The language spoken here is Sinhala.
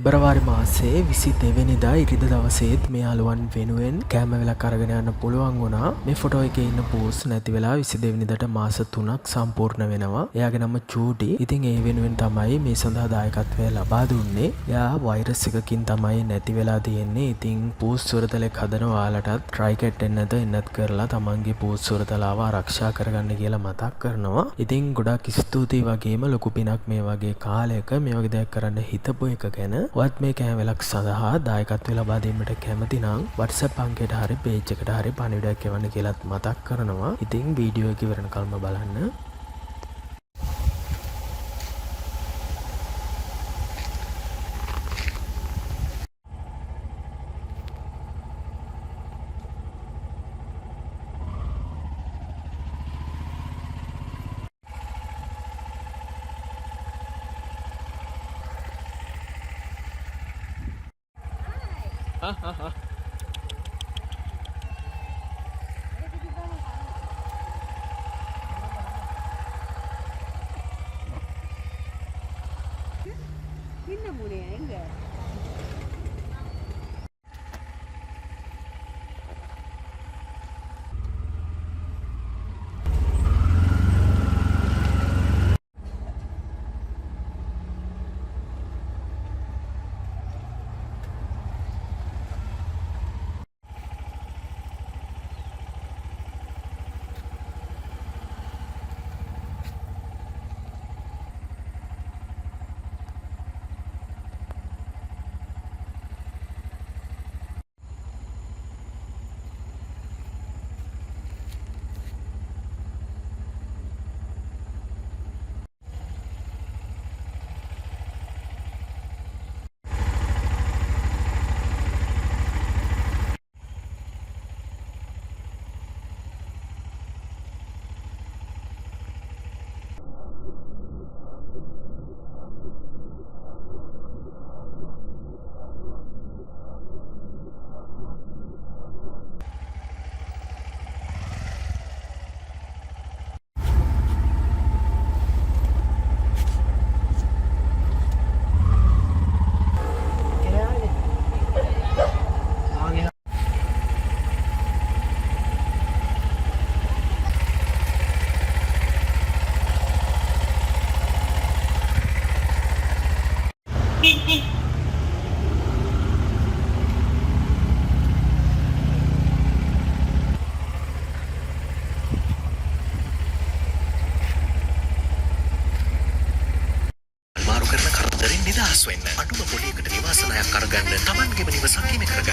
පෙබරවාරි මාසේ 22 වෙනිදා ඉරිදා දවසේත් මේ යාළුවන් වෙනුවෙන් කෑම වෙලක් අරගෙන යන්න පුළුවන් වුණා. මේ ෆොටෝ එකේ ඉන්න පෝස් නැති වෙලා 22 වෙනිදාට මාස 3ක් සම්පූර්ණ වෙනවා. එයාගේ නම චූටි. ඉතින් ඒ වෙනුවෙන් තමයි මේ සඳහා දායකත්වය ලබා දුන්නේ. එයා වෛරස් එකකින් තමයි නැති වෙලා තියෙන්නේ. ඉතින් පෝස් සුරතලෙක් හදන ඔයාලටත් try කෙට් එන්නත එන්නත් කරලා තමන්ගේ පෝස් සුරතලාව ආරක්ෂා කරගන්න කියලා මතක් කරනවා. ඉතින් ගොඩක් ස්තුතියි වගේම ලොකු පිනක් මේ වගේ කාලයක මේ වගේ දෙයක් කරන්න හිතපු එක ගැන. ඔයත් මේ කෑමවලක් සඳහා දායකත්වය ලබා දීමට කැමති නම් WhatsApp අංකයට හරි page එකට හරි පණිවිඩයක් එවන්න කියලාත් මතක් කරනවා. ඉතින් වීඩියෝ එක ඉවරනකල්ම බලන්න. என்ன முடியும் எங்க මාරු කරන කරදරින් නිදහස් වෙන්න. අඩුම පොලියකට නිවාස ණයක් අරගන්න තමන්ගේම නිවස හිමි කරගන්න.